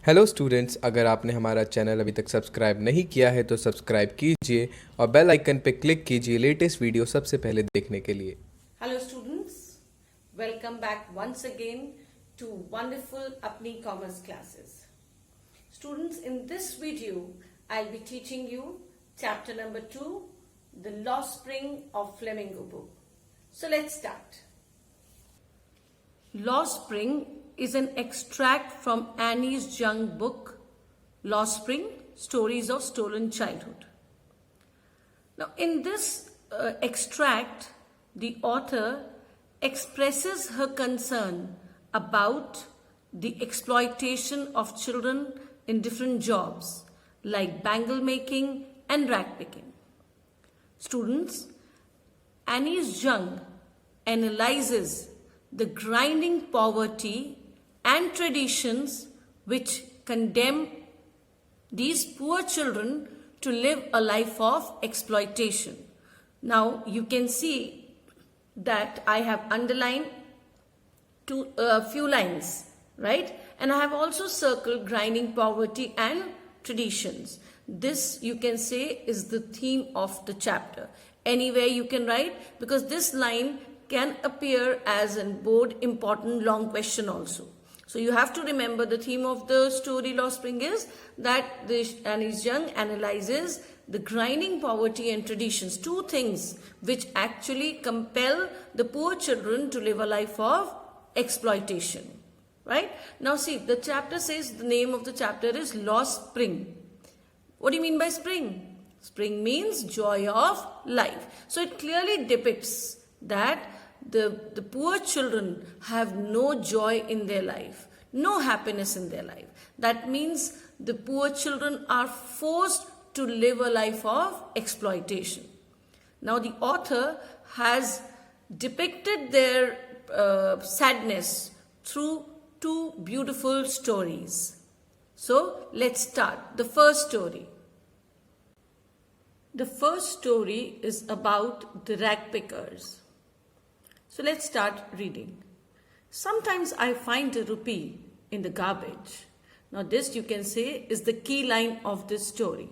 Hello students, अगर आपने हमारा चैनल अभी तक सब्सक्राइब नहीं किया है तो सब्सक्राइब कीजिए और बेल आइकन पे क्लिक कीजिए लेटेस्ट वीडियो सबसे पहले देखने के लिए। Hello students, welcome back once again to wonderful Apni Commerce classes. Students, in this video, I'll be teaching you chapter number 2, The Lost Spring of Flamingo book. So let's start. Lost Spring is an extract from Annie's Young book, Lost Spring, Stories of Stolen Childhood. Now, in this extract, the author expresses her concern about the exploitation of children in different jobs like bangle making and rag picking. Students, Annie's Young analyzes the grinding poverty and traditions which condemn these poor children to live a life of exploitation. Now you can see that I have underlined a few lines, right? And I have also circled grinding poverty and traditions. This you can say is the theme of the chapter. Anywhere you can write, because this line can appear as a board important long question also. So you have to remember the theme of the story Lost Spring is that Annie's Young analyzes the grinding poverty and traditions, two things which actually compel the poor children to live a life of exploitation. Right? Now see, the chapter says the name of the chapter is Lost Spring. What do you mean by spring? Spring means joy of life. So it clearly depicts that the poor children have no joy in their life, no happiness in their life. That means the poor children are forced to live a life of exploitation. Now the author has depicted their sadness through two beautiful stories. So let's start. The first story. The first story is about the rag pickers. So let's start reading. Sometimes I find a rupee in the garbage. Now this you can say is the key line of this story.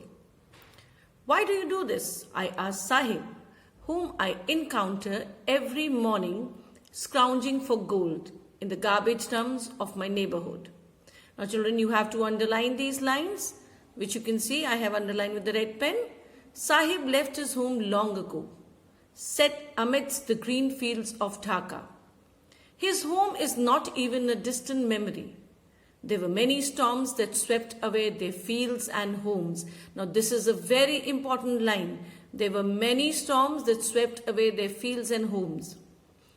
Why do you do this? I asked Sahib, whom I encounter every morning scrounging for gold in the garbage dumps of my neighborhood. Now children, you have to underline these lines, which you can see I have underlined with the red pen. Sahib left his home long ago, set amidst the green fields of Dhaka. His home is not even a distant memory. There were many storms that swept away their fields and homes. Now this is a very important line. There were many storms that swept away their fields and homes.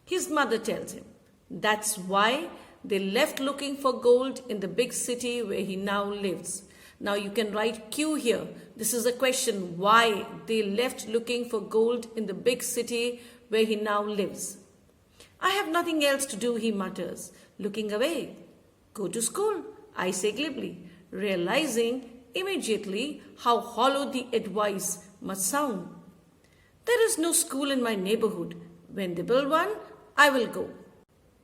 His mother tells him that's why they left looking for gold in the big city where he now lives. Now you can write Q here. This is a question, why they left looking for gold in the big city where he now lives. I have nothing else to do, he mutters, looking away. Go to school, I say glibly, realizing immediately how hollow the advice must sound. There is no school in my neighborhood. When they build one, I will go.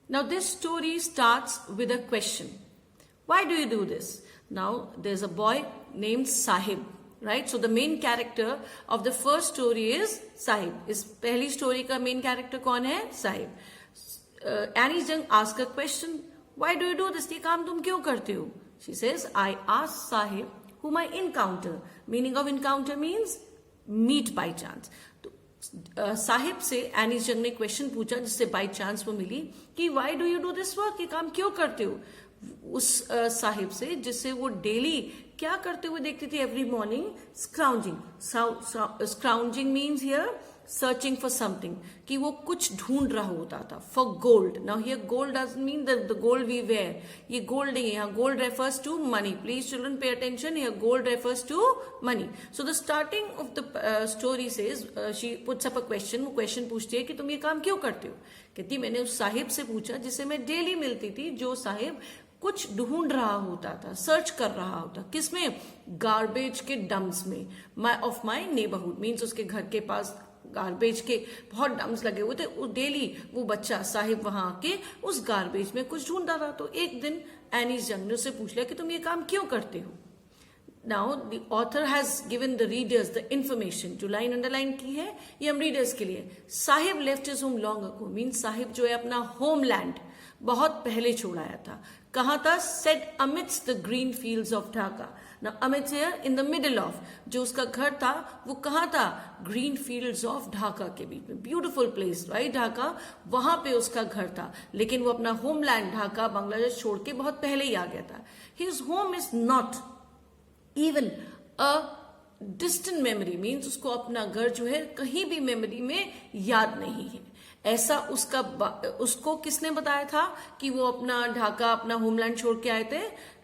Now this story starts with a question. Why do you do this? Now there's a boy named Sahib, right? So the main character of the first story is Sahib. इस पहली story का main character कौन है? Sahib. Annie's Young asks a question. Why do you do this? ये काम तुम क्यों करते हो? She says, I asked Sahib whom I encounter. Meaning of encounter means meet by chance. Sahib से एनीज जंग ने क्वेश्चन पूछा जिससे बाय चांस वो मिली कि why do you do this work, ये काम क्यों करते हो? उस साहिब से जिससे वो डेली क्या करते हुए देखती थी every morning? Scrounging. Scrounging means here searching for something, कि वो कुछ ढूंढ रहा होता था for gold. Now here gold doesn't mean the gold we wear. ये गोल्ड नहीं है, यहाँ gold refers to money. Please children pay attention, here gold refers to money. So the starting of the story says she puts up a question. वो question पूछती है कि तुम ये काम क्यों करते हो? कहती मैंने उस साहिब से पूछा जिससे मैं डेली मिलती थी, जो साहिब कुछ ढूंढ रहा होता था, सर्च कर रहा होता. किसमें? गार्बेज के डम्प्स में. ऑफ माई नेबरहुड मीन्स उसके घर के पास गार्बेज के बहुत डम्प्स लगे हुए थे, डेली वो बच्चा साहिब वहां आके उस गार्बेज में कुछ ढूंढता था। तो एक दिन एनीस जंग ने उससे पूछ लिया कि तुम ये काम क्यों करते हो। Now the author has given the readers the information, जो लाइन अंडरलाइन की है ये हम रीडर्स के लिए। Sahib left his home long ago, means Sahib जो है अपना होमलैंड बहुत पहले छोड़ आया था। कहाँ था? Set amidst the green fields of Dhaka. ना amidst here in the middle of, जो उसका घर था वो कहाँ था? ग्रीन फील्ड्स ऑफ ढाका के बीच में, ब्यूटीफुल प्लेस राइट ढाका, वहां पे उसका घर था। लेकिन वो अपना होमलैंड ढाका बांग्लादेश छोड़ के बहुत पहले ही आ गया था। His home is not even a distant memory, means उसको अपना घर जो है कहीं भी मेमोरी में याद नहीं है। ऐसा उसको किसने बताया था कि वो अपना ढाका अपना होमलैंड छोड़ के आए थे?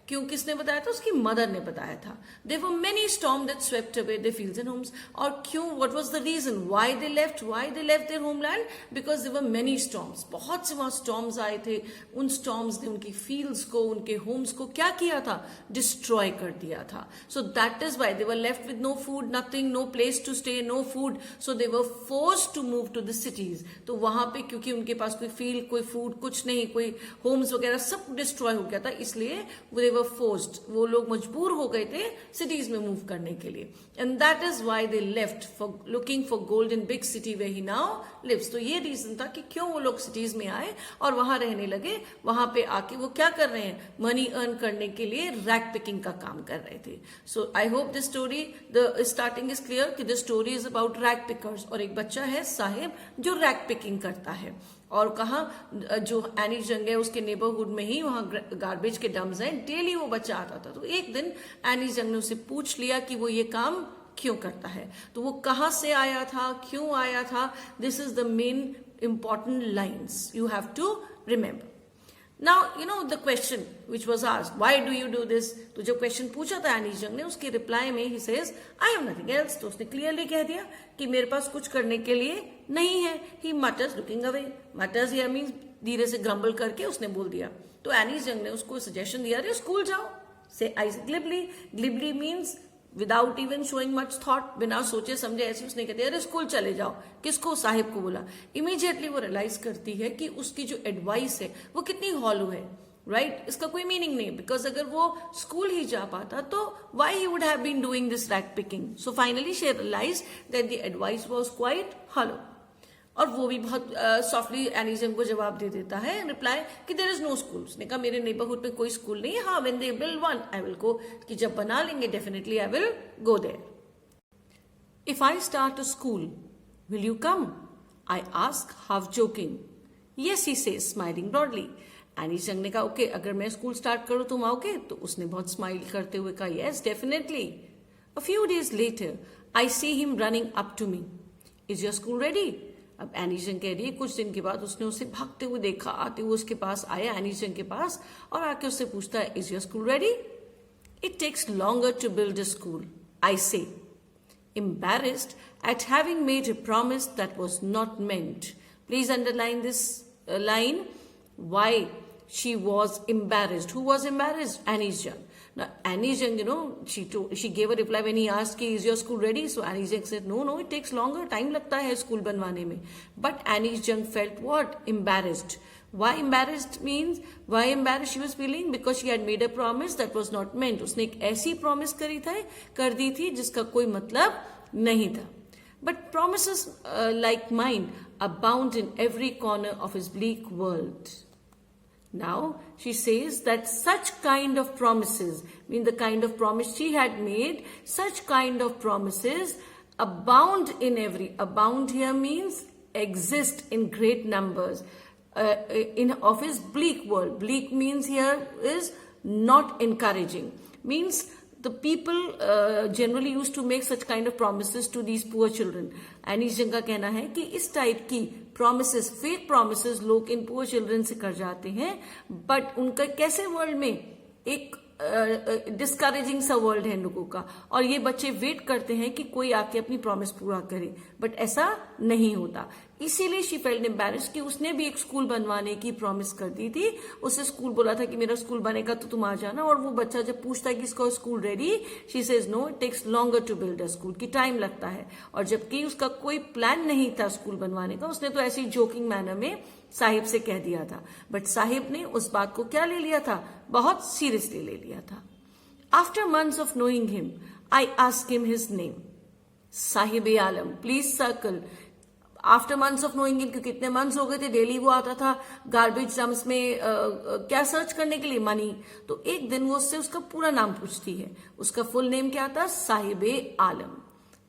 क्यों किसने बताया था? उसकी मदर ने बताया था। There were many storm that swept away their fields and homes. और क्यों? What was the reason why they left their homeland? Because there were many storms, बहुत से वहां स्टॉर्म्स आए थे। उन स्टॉर्म्स ने उनकी फील्ड्स को, उनके होम्स को क्या किया था? डिस्ट्रॉय कर दिया था। So that is why they were left with no food, nothing, no place to stay, no food, so they were forced to move to the cities. तो वहां पे क्योंकि उनके पास कोई फील्ड, कोई फूड, कुछ नहीं, कोई होम्स वगैरह सब डिस्ट्रॉय हो गया था, इसलिए दे वर फोर्स्ड, वो लोग मजबूर हो गए थे सिटीज में मूव करने के लिए। And that is why they left for looking for gold in big city where he now lives. तो ये रीजन था कि क्यों वो लोग सिटीज में आए और वहां रहने लगे। वहां पे आके वो क्या कर रहे हैं? मनी अर्न करने के लिए रैक पिकिंग का काम कर रहे थे। So I hope this story, the starting is clear कि the story is about rag pickers. और एक बच्चा है साहिब जो रैक पिकिंग करता है। और कहा जो एनीस जंग है उसके नेबरहुड में ही वहां गार्बेज के डम्स हैं, डेली वो बच्चा आता था। तो एक दिन एनीस जंग ने उससे पूछ लिया कि वो ये काम क्यों करता है। तो वो कहां से आया था, क्यों आया था, this is the main important lines you have to remember. Now you know the question which was asked, why do you do this? तो जो क्वेश्चन पूछा था एनीस जंग ने, उसके रिप्लाई में he says I have nothing else. तो उसने clearly कह दिया कि मेरे पास कुछ करने के लिए नहीं है। ही मटर्स लुकिंग अवे, मटर्स हियर मींस धीरे से ग्रम्बल करके उसने बोल दिया। तो एनीस जंग ने उसको सजेशन दिया, अरे स्कूल जाओ। Say I glibly, glibly means without even showing much thought, बिना सोचे समझे ऐसे उसने कहते अरे स्कूल चले जाओ। किसको? साहिब को बोला। इमीडिएटली वो रियलाइज करती है कि उसकी जो एडवाइस है वो कितनी हॉलो है, राइट? इसका कोई मीनिंग नहीं, बिकॉज अगर वो स्कूल ही जा पाता तो why he would have been doing this rag picking. So finally she realise that the advice was quite hollow. और वो भी बहुत सॉफ्टली एनीस जंग को जवाब दे देता है, रिप्लाई कि देयर इज नो स्कूल। उसने कहा मेरे नेबरहुड में कोई स्कूल नहीं है। हाँ, when they build one I will go, कि जब बना लेंगे definitely I will go there. If I start a school will you come? I ask half joking. Yes he says smiling broadly. Anees Jung ने कहा ओके, अगर मैं स्कूल स्टार्ट करूं तुम आओगे? तो उसने बहुत स्माइल करते हुए कहा yes definitely. A few days later I see him running up to me, is your school ready? अब एनीस जंग कह रही है कुछ दिन के बाद उसने उसे भागते हुए देखा, आते हुए उसके पास आया एनीस जंग के पास और आके उससे पूछता है is your school ready? It takes longer to build a school, I say, embarrassed at having made a promise that was not meant. Please underline this line. Why she was embarrassed? Who was embarrassed? Anis Jung. Now Anis Jung, she gave a reply when he asked, "Is your school ready?" So Anis Jung said, "No, it takes longer. Time लगता है school बनवाने में." But Anis Jung felt what? Embarrassed. Why embarrassed means? Why embarrassed she was feeling? Because she had made a promise that was not meant. उसने एक ऐसी promise कर दी थी जिसका कोई मतलब नहीं था. But promises like mine abound in every corner of his bleak world. Now she says that such kind of promises, mean the kind of promise she had made, such kind of promises abound in abound here means exist in great numbers in of his bleak world. Bleak means here is not encouraging, means the people generally used to make such kind of promises to these poor children. Annie's जंग का कहना है कि इस type की promises, fake promises लोग इन poor children से कर जाते हैं, but उनका कैसे वर्ल्ड में एक डिस्करेजिंग सा वर्ल्ड है लोगों का, और ये बच्चे वेट करते हैं कि कोई आके अपनी प्रॉमिस पूरा करे, बट ऐसा नहीं होता. इसीलिए शी फेल्ट एम्बैरेस्ड कि उसने भी एक स्कूल बनवाने की प्रॉमिस कर दी थी। उससे स्कूल बोला था कि मेरा स्कूल बनेगा तो तुम आ जाना, और वो बच्चा जब पूछता है कि इसका school ready, she says no, it takes longer to build a school, की टाइम लगता है। और जबकि उसका कोई प्लान नहीं था स्कूल बनवाने का, उसने तो ऐसे ही जोकिंग मैनर में साहिब से कह दिया था, बट साहिब ने उस बात को क्या ले लिया था, बहुत सीरियसली ले लिया था। After months of knowing him I ask him his name, Sahib Alam, please circle. After months of knowing him, क्योंकि इतने मंथ्स हो गए थे, डेली वो आता था गार्बेज डम्प्स में क्या सर्च करने के लिए, मनी। तो एक दिन वो उससे उसका पूरा नाम पूछती है। उसका फुल नेम क्या था, Sahib Alam,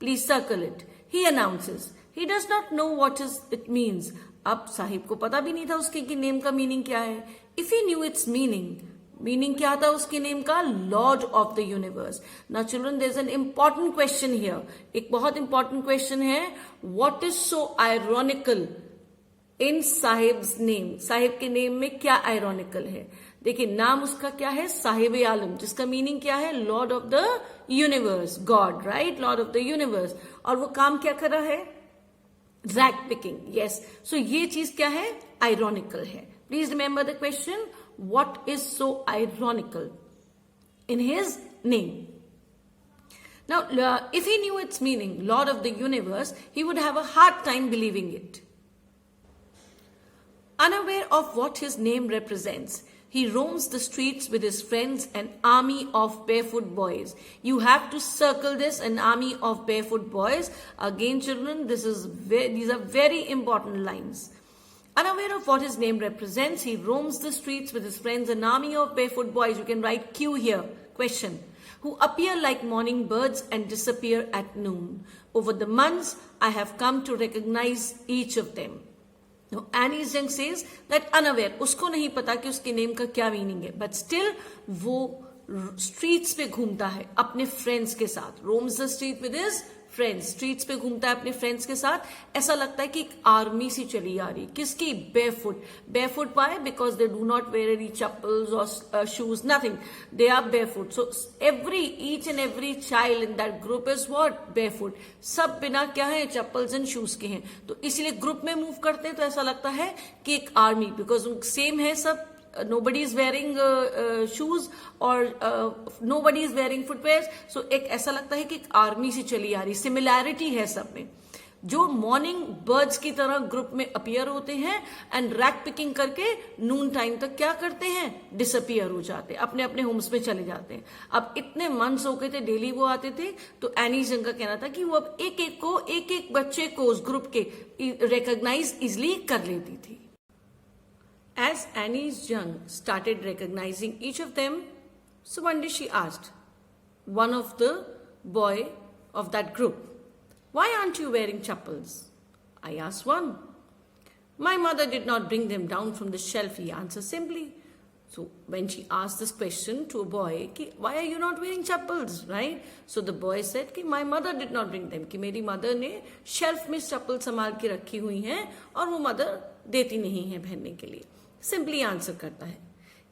please circle it. He announces he does not know what is it means. अब साहिब को पता भी नहीं था उसके कि नेम का मीनिंग क्या है। If he knew its meaning क्या था उसके नेम का, lord of the universe. Now children, there is an important question here, एक बहुत इंपॉर्टेंट क्वेश्चन है, what is so ironical in Sahib's name. Sahib के नेम में क्या आयरॉनिकल है? देखिए, नाम उसका क्या है, साहिब आलम, जिसका मीनिंग क्या है, Lord of the universe, God, right, Lord of the universe. और वो काम क्या कर रहा है, रैग पिकिंग, यस। सो ये चीज क्या है, आयरॉनिकल है। Please remember the question, what is so ironical in his name? Now, if he knew its meaning, Lord of the universe, he would have a hard time believing it. Unaware of what his name represents, he roams the streets with his friends, an army of barefoot boys. You have to circle this, an army of barefoot boys. Again, children, these are very important lines. Unaware of what his name represents, he roams the streets with his friends, an army of barefoot boys. You can write Q here. Question. Who appear like morning birds and disappear at noon. Over the months, I have come to recognize each of them. Now, Annie's Young says that unaware, उसको नहीं पता कि उसके name का क्या meaning है, but still वो streets पे घूमता है अपने फ्रेंड्स के साथ। Roams the street with his friends, streets पे घूमता है अपने फ्रेंड्स के साथ। ऐसा लगता है कि एक आर्मी सी चली आ रही, किसकी, बेयरफुट। बेयरफुट पाए because they do not wear any chappals और shoes, nothing, they are barefoot. So each and every child in that group is what, barefoot. सब बिना क्या है, चप्पल्स एंड शूज के हैं। तो इसलिए ग्रुप में मूव करते हैं तो ऐसा लगता है कि एक आर्मी, बिकॉज सेम है सब, nobody is wearing shoes or nobody is wearing footwear, so एक ऐसा लगता है कि एक आर्मी सी चली आ रही, सिमिलैरिटी है सब में। जो मॉर्निंग बर्ड्स की तरह ग्रुप में अपीयर होते हैं एंड रैक पिकिंग करके नून टाइम तक क्या करते हैं, डिसअपियर हो जाते हैं, अपने अपने होम्स में चले जाते हैं। अब इतने मंथ्स हो गए थे, डेली वो आते थे, तो एनी जंग का कहना था कि वो अब एक एक बच्चे को उस ग्रुप के रिकॉग्नाइज इजिली कर लेती थी। As Annie's Young started recognizing each of them, so one day she asked one of the boy of that group, "Why aren't you wearing chappals?" I asked one. "My mother did not bring them down from the shelf," he answered simply. So when she asked this question to a boy, "Why are you not wearing chappals?" right? So the boy said कि my mother did not bring them, कि मेरी mother ने shelf में चप्पल संभाल के रखी हुई हैं और वो मदर देती नहीं है पहनने के लिए। सिंपली आंसर करता है।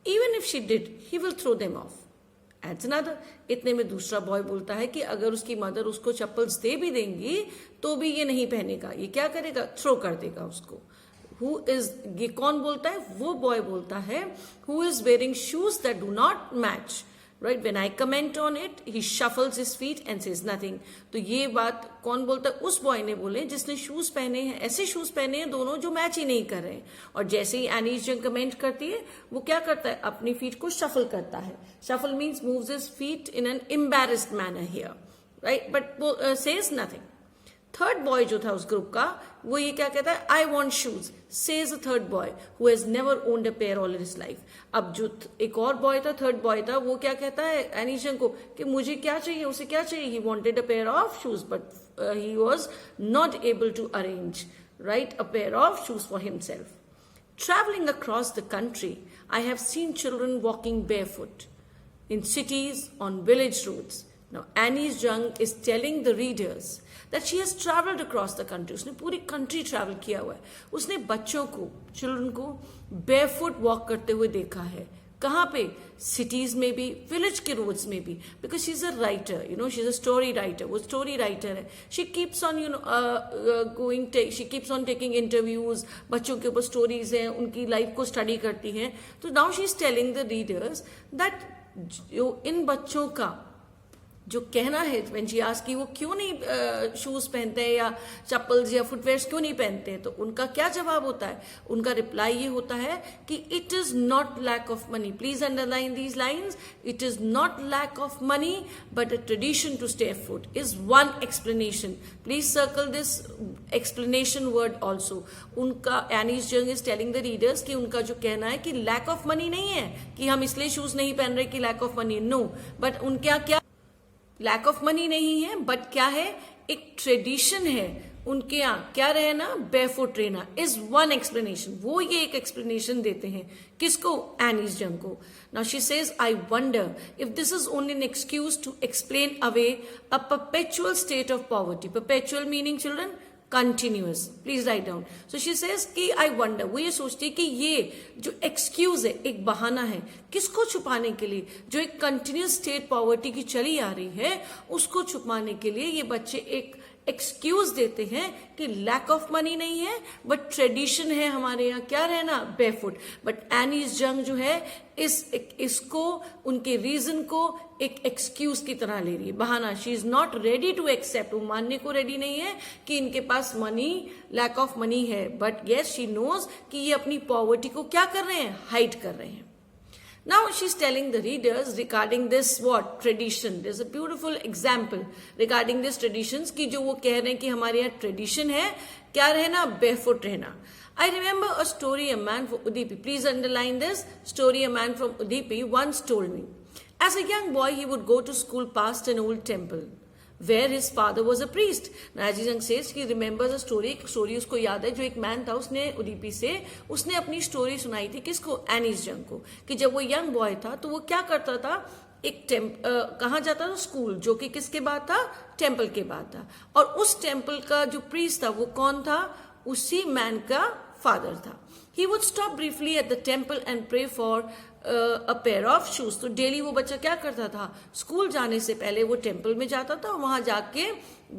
Even if she did, he will throw them off. Adds another. इतने में दूसरा बॉय बोलता है कि अगर उसकी मदर उसको चप्पल्स दे भी देंगी तो भी ये नहीं पहनेगा, ये क्या करेगा, थ्रो कर देगा उसको। हु इज, ये कौन बोलता है, वो बॉय बोलता है who is wearing shoes that do not match, right. When I comment on it he shuffles his feet and says nothing. तो ये बात कौन बोलता है, उस बॉय ने बोले जिसने शूज पहने हैं, ऐसे शूज पहने हैं दोनों जो मैच ही नहीं कर रहे हैं। और जैसे ही एनीज जंग कमेंट करती है, वो क्या करता है, अपनी फीट को शफल करता है। Shuffle means moves his feet in an embarrassed manner here, right, but says nothing. Third boy जो था उस ग्रुप का, वो ये क्या कहता है, I want shoes, says a third boy who has never owned a pair all his life. अब जो एक और बॉय था, थर्ड बॉय था, वो क्या कहता है एनीशन को कि मुझे क्या चाहिए, उसे क्या चाहिए, he wanted a pair of shoes but he was not able to arrange, right, a pair of shoes for himself. Traveling across the country, I have seen children walking barefoot in cities, on village roads. Now, Annie's Young is telling the readers that she has traveled across the country. उसने पूरी country travel किया हुआ है। उसने बच्चों को, children को barefoot walk करते हुए देखा है। कहाँ पे? सिटीज में भी, विलेज के रोड्स में भी, because she is a writer, she is a story writer, वो स्टोरी राइटर है. She keeps on she keeps on taking interviews, बच्चों के ऊपर स्टोरीज हैं, उनकी लाइफ को स्टडी करती हैं. तो now she is telling the readers that जो इन बच्चों का जो कहना है, व्हेन शी आस्क्ड कि वो क्यों नहीं शूज पहनते हैं या चप्पल्स या फुटवेयर्स क्यों नहीं पहनते हैं, तो उनका क्या जवाब होता है? उनका रिप्लाई ये होता है कि it is not lack of money. Please underline these lines. It is not lack of money but a tradition to stay foot is one explanation. Please circle this explanation word also. उनका Anees Jung is telling the readers कि उनका जो कहना है कि lack of money नहीं है, कि हम इसलिए शूज नहीं पहन रहे कि lack of money. No, but उनका क्या लैक ऑफ मनी नहीं है, बट क्या है? एक ट्रेडिशन है उनके यहाँ क्या रहना, बेयरफुट रहना, इज वन एक्सप्लेनेशन. वो ये एक एक्सप्लेनेशन देते हैं किसको? एनीस जंग को. Now she says I wonder if this is only an excuse to explain away a perpetual state of poverty. Perpetual meaning children continuous. Please write down. So she says कि I wonder, वो ये सोचती है कि ये जो excuse है, एक बहाना है, किसको छुपाने के लिए? जो एक कंटिन्यूअस स्टेट पॉवर्टी की चली आ रही है, उसको छुपाने के लिए ये बच्चे एक एक्सक्यूज देते हैं कि लैक ऑफ मनी नहीं है, बट ट्रेडिशन है हमारे यहाँ क्या रहना, बेयरफुट. बट एनीस जंग जो है इसको उनके रीजन को एक एक्सक्यूज की तरह ले रही है, बहाना. She is not ready to accept, वो मानने को रेडी नहीं है कि इनके पास मनी, लैक ऑफ मनी है. बट येस शी नोज कि ये अपनी पॉवर्टी को क्या कर रहे हैं, हाइड कर रहे हैं. Now she's telling the readers regarding this what tradition. There's a beautiful example regarding this traditions कि जो वो कह रहे हैं कि हमारे यहाँ tradition है क्या रहना, barefoot रहना. I remember a story a man from Udupi. Please underline this story. A man from Udupi once told me. As a young boy, he would go to school past an old temple where his father was a priest. Naji Jung says he remembers a story. एक story उसको याद है, जो एक man था, उसने उडीपी से उसने अपनी स्टोरी सुनाई थी किसको, एनीस जंग को, कि जब वो यंग बॉय था तो वो क्या करता था, एक कहाँ जाता था, स्कूल, जो कि किसके बाद था, टेम्पल के बाद था. और उस टेम्पल का जो प्रीस्ट था वो कौन था, उसी मैन का फादर था. He would stop briefly at the temple and pray for a pair of shoes. तो डेली वो बच्चा क्या करता था, स्कूल जाने से पहले वो टेम्पल में जाता था, वहां जाके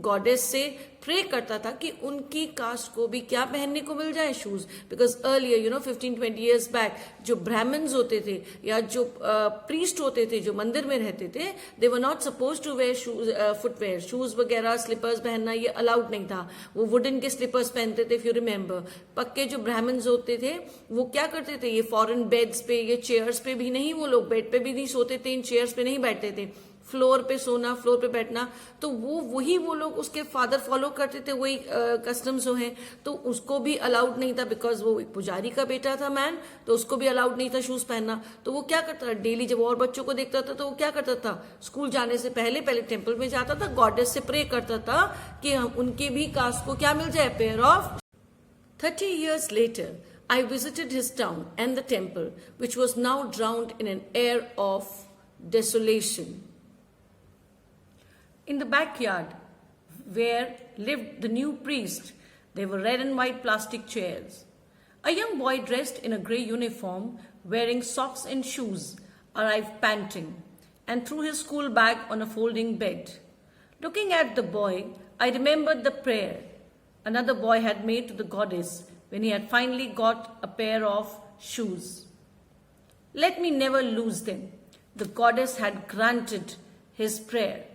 गॉडेस से प्रे करता था कि उनकी कास्ट को भी क्या पहनने को मिल जाए, shoes. Because earlier 15-20 years back जो ब्राह्मण्स होते थे या जो प्रीस्ट होते थे जो मंदिर में रहते थे, they were not suppose to wear shoes, footwear, shoes वगैरह, स्लीपर्स पहनना ये अलाउड नहीं था. वो वुडन के स्लीपर्स पहनते थे. इफ यू रिमेम्बर, पक्के जो ब्राह्मण्स होते थे वो क्या करते थे, ये फॉरेन बेड्स पे, ये चेयर्स पे भी नहीं, वो लोग बेड पे भी नहीं सोते थे, इन चेयर्स पे नहीं बैठते थे, फ्लोर पे सोना, फ्लोर पे बैठना. तो वो लोग उसके फादर फॉलो करते थे, वही कस्टम्स जो हैं. तो उसको भी अलाउड नहीं था, बिकॉज वो एक पुजारी का बेटा था मैन, तो उसको भी अलाउड नहीं था शूज पहनना. तो वो क्या करता था, डेली जब और बच्चों को देखता था तो वो क्या करता था, स्कूल जाने से पहले टेम्पल में जाता था, गॉडेस से प्रे करता था कि हम उनके भी कास्ट को क्या मिल जाए, pair of. 30 years later I visited his town and the temple, which was now drowned in an air of desolation. In the backyard where lived the new priest, there were red and white plastic chairs. A young boy dressed in a grey uniform, wearing socks and shoes, arrived panting and threw his school bag on a folding bed. Looking at the boy, I remembered the prayer another boy had made to the goddess when he had finally got a pair of shoes. Let me never lose them. The goddess had granted his prayer.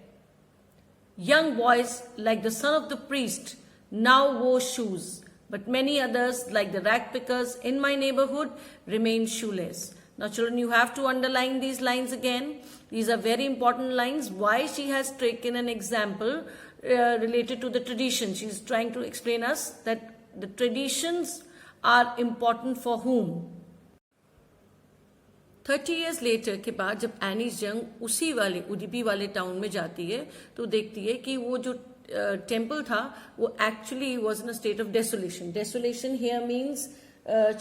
Young boys, like the son of the priest, now wore shoes, but many others, like the rag pickers in my neighborhood, remained shoeless. Now children, you have to underline these lines again. These are very important lines. Why she has taken an example related to the tradition. She is trying to explain us that the traditions are important for whom. 30 years later के बाद जब Annie's जंग उसी वाले उडुपी वाले town में जाती है तो देखती है कि वो जो टेम्पल था वो actually was in a state of desolation. Desolation here means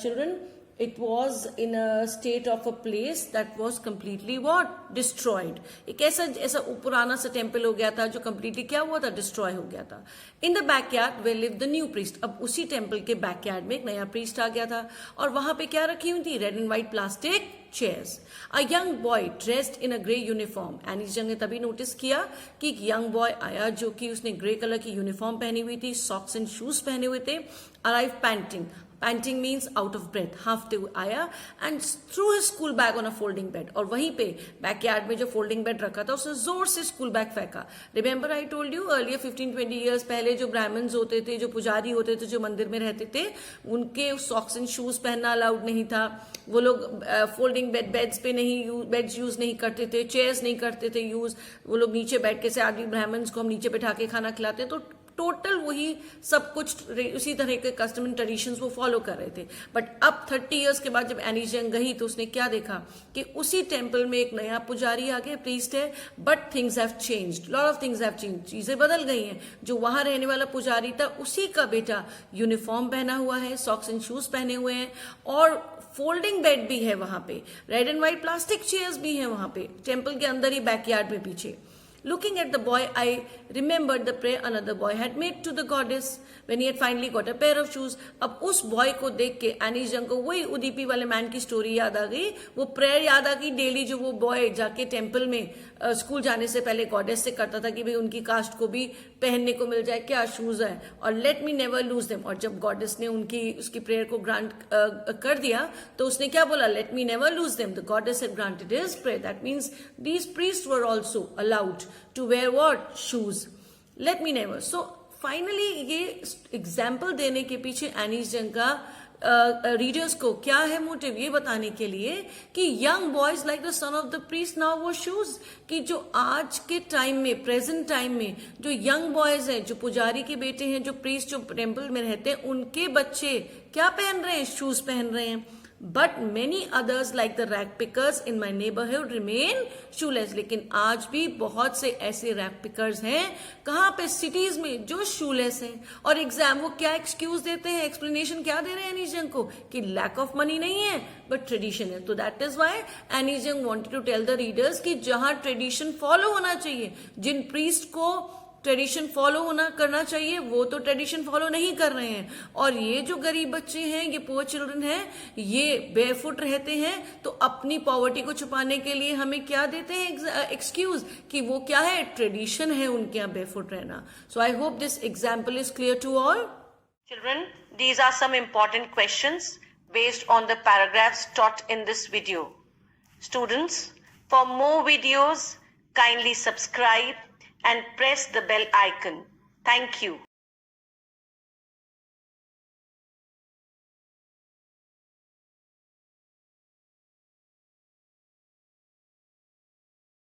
children it was in a state of a place that was completely what? Destroyed. एक ऐसा पुराना सा टेम्पल हो गया था जो completely क्या हुआ था? Destroy हो गया था. In the backyard where lived the new priest. अब उसी टेम्पल के बैकयार्ड में एक नया priest आ गया था और वहां पे क्या रखी हुई थी? Red and white plastic chairs. A young boy dressed in a grey uniform. Any जंग ने तभी नोटिस किया कि एक यंग बॉय आया जो कि उसने ग्रे कलर की यूनिफॉर्म पहनी हुई थी, सॉक्स एंड शूज पहने हुए थे. Arrived panting. Panting means out of breath. हाफते हुए आया and threw his school bag on a folding bed. और वहीं पे बैकयार्ड में जो फोल्डिंग बेड रखा था उसने जोर से स्कूल बैग फेंका. Remember I told you earlier 15-20 years पहले जो ब्राह्मण्स होते थे, जो पुजारी होते थे, जो मंदिर में रहते थे, उनके सॉक्स एंड शूज पहनना अलाउड नहीं था. वो लोग फोल्डिंग बेड्स पे बेड्स यूज नहीं करते थे, चेयर्स नहीं करते थे यूज. वो लोग नीचे बैठ के से आदमी ब्राह्मण्स को हम नीचे बैठा के खाना खिलाते. तो टोटल वही सब कुछ उसी तरह के कस्टम एंड ट्रेडिशंस वो फॉलो कर रहे थे. बट अब 30 इयर्स के बाद जब एनी जंग गई तो उसने क्या देखा कि उसी टेम्पल में एक नया पुजारी आ गया, प्रीस्ट है, but things have changed, lot of things have changed. चीजें बदल गई हैं. जो वहां रहने वाला पुजारी था उसी का बेटा यूनिफॉर्म पहना हुआ है, सॉक्स एंड शूज पहने हुए हैं और फोल्डिंग बेड भी है वहां पे, red and white plastic chairs भी हैं वहां पे टेम्पल के अंदर ही बैकयार्ड में पीछे. Looking at the boy, I remembered the prayer another boy had made to the goddess when he had finally got a pair of shoes. अब उस बॉय को देख के एनी जंग को वही उदीपी वाले मैन की स्टोरी याद आ गई, वो प्रेयर याद आ गई डेली जो वो बॉय जाके टेम्पल में स्कूल जाने से पहले गॉडेस से करता था कि भाई उनकी कास्ट को भी पहनने को मिल जाए क्या शूज है और let me never lose them. और जब गॉडेस ने उसकी प्रेयर को ग्रांट कर दिया तो उसने क्या बोला? Let me never lose them. The goddess had granted his prayer. That means these priest were also allowed to wear what? Shoes. Let me never. So finally ये एग्जाम्पल देने के पीछे एनीस जंग का रीडर्स को क्या है मोटिव? ये बताने के लिए कि young boys like the son of the priest now वो शूज, कि जो आज के टाइम में, प्रेजेंट टाइम में जो यंग बॉयज हैं, जो पुजारी के बेटे हैं, जो प्रीस्ट जो टेम्पल में रहते हैं, उनके बच्चे क्या पहन रहे हैं? शूज पहन रहे हैं. But many others like the rag pickers in my neighborhood remain shoeless. लेकिन आज भी बहुत से ऐसे रैग पिकर्स हैं कहाँ पे? सिटीज में, जो शूलेस हैं. और एग्जाम वो क्या एक्सक्यूज देते हैं, एक्सप्लेनेशन क्या दे रहे हैं एनी जंग को? कि लैक ऑफ मनी नहीं है बट ट्रेडिशन है. तो that is why Anees Jung wanted to tell the readers कि जहां ट्रेडिशन फॉलो होना चाहिए, जिन प्रीस्ट को ट्रेडिशन फॉलो करना चाहिए वो तो ट्रेडिशन फॉलो नहीं कर रहे हैं. और ये जो गरीब बच्चे हैं, ये पुअर चिल्ड्रन हैं, ये बेफुट रहते हैं. तो अपनी पॉवर्टी को छुपाने के लिए हमें क्या देते हैं एक्सक्यूज कि वो क्या है? ट्रेडिशन है उनके यहाँ बेफुट रहना. So I hope this example is clear to all. Children, these are some important questions based on the paragraphs taught in this video. Students, for more videos, kindly subscribe and press the bell icon. Thank you.